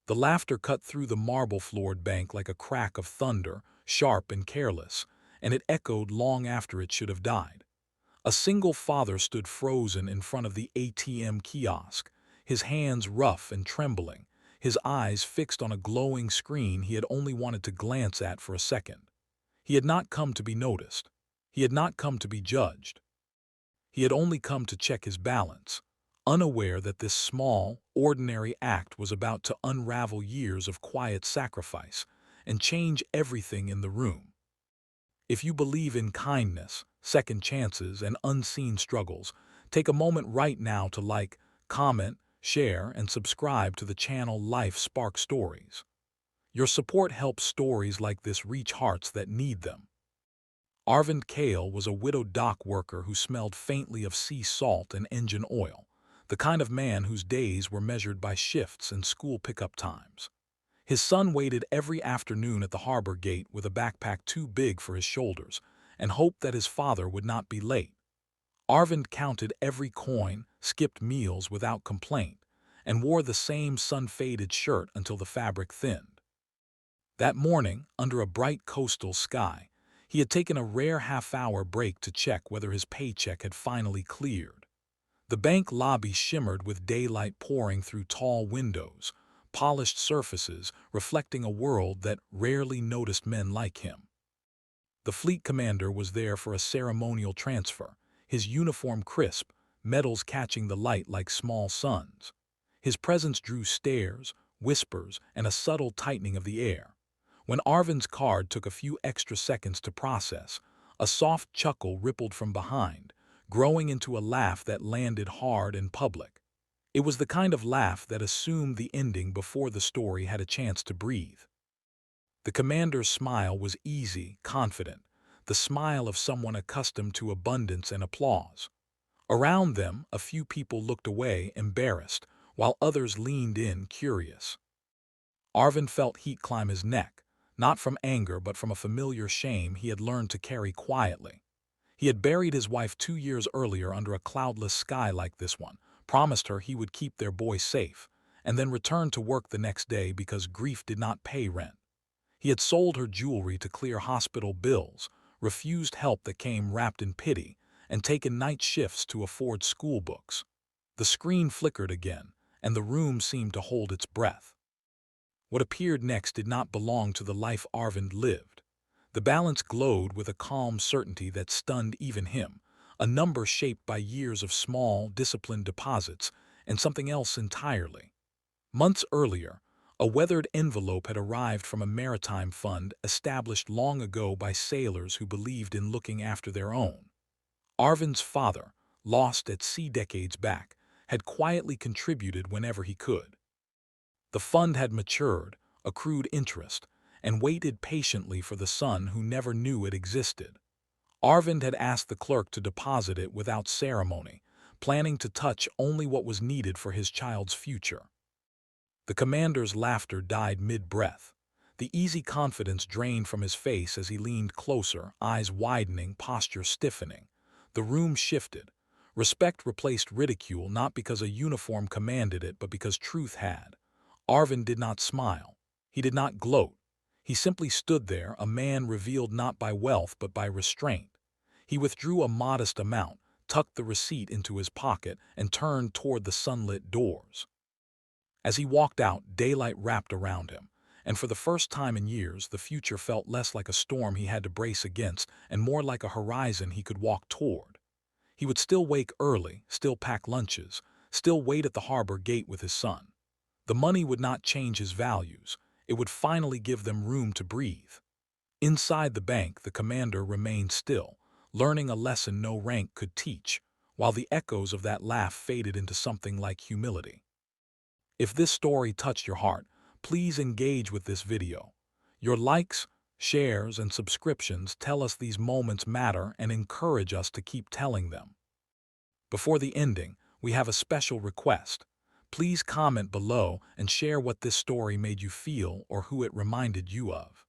The laughter cut through the marble-floored bank like a crack of thunder, sharp and careless, and it echoed long after it should have died. A single father stood frozen in front of the ATM kiosk, his hands rough and trembling, his eyes fixed on a glowing screen he had only wanted to glance at for a second. He had not come to be noticed. He had not come to be judged. He had only come to check his balance, unaware that this small, ordinary act was about to unravel years of quiet sacrifice and change everything in the room. If you believe in kindness, second chances, and unseen struggles, take a moment right now to like, comment, share, and subscribe to the channel Life Spark Stories. Your support helps stories like this reach hearts that need them. Arvind Kale was a widowed dock worker who smelled faintly of sea salt and engine oil, the kind of man whose days were measured by shifts and school pickup times. His son waited every afternoon at the harbor gate with a backpack too big for his shoulders and hoped that his father would not be late. Arvind counted every coin, skipped meals without complaint, and wore the same sun-faded shirt until the fabric thinned. That morning, under a bright coastal sky, he had taken a rare half-hour break to check whether his paycheck had finally cleared. The bank lobby shimmered with daylight pouring through tall windows, polished surfaces reflecting a world that rarely noticed men like him. The fleet commander was there for a ceremonial transfer, his uniform crisp, medals catching the light like small suns. His presence drew stares, whispers, and a subtle tightening of the air. When Arvind's card took a few extra seconds to process, a soft chuckle rippled from behind, growing into a laugh that landed hard and public. It was the kind of laugh that assumed the ending before the story had a chance to breathe. The commander's smile was easy, confident, the smile of someone accustomed to abundance and applause. Around them, a few people looked away, embarrassed, while others leaned in, curious. Arvind felt heat climb his neck, not from anger but from a familiar shame he had learned to carry quietly. He had buried his wife 2 years earlier under a cloudless sky like this one, promised her he would keep their boy safe, and then returned to work the next day because grief did not pay rent. He had sold her jewelry to clear hospital bills, refused help that came wrapped in pity, and taken night shifts to afford school books. The screen flickered again, and the room seemed to hold its breath. What appeared next did not belong to the life Arvind lived. The balance glowed with a calm certainty that stunned even him, a number shaped by years of small, disciplined deposits, and something else entirely. Months earlier, a weathered envelope had arrived from a maritime fund established long ago by sailors who believed in looking after their own. Arvind's father, lost at sea decades back, had quietly contributed whenever he could. The fund had matured, accrued interest, and waited patiently for the son who never knew it existed. Arvind had asked the clerk to deposit it without ceremony, planning to touch only what was needed for his child's future. The commander's laughter died mid-breath. The easy confidence drained from his face as he leaned closer, eyes widening, posture stiffening. The room shifted. Respect replaced ridicule not because a uniform commanded it but because truth had. Arvind did not smile. He did not gloat. He simply stood there, a man revealed not by wealth but by restraint. He withdrew a modest amount, tucked the receipt into his pocket, and turned toward the sunlit doors. As he walked out, daylight wrapped around him, and for the first time in years the future felt less like a storm he had to brace against and more like a horizon he could walk toward. He would still wake early, still pack lunches, still wait at the harbor gate with his son. The money would not change his values. It would finally give them room to breathe. Inside the bank, the commander remained still, learning a lesson no rank could teach, while the echoes of that laugh faded into something like humility. If this story touched your heart, please engage with this video. Your likes, shares, and subscriptions tell us these moments matter and encourage us to keep telling them. Before the ending, we have a special request. Please comment below and share what this story made you feel or who it reminded you of.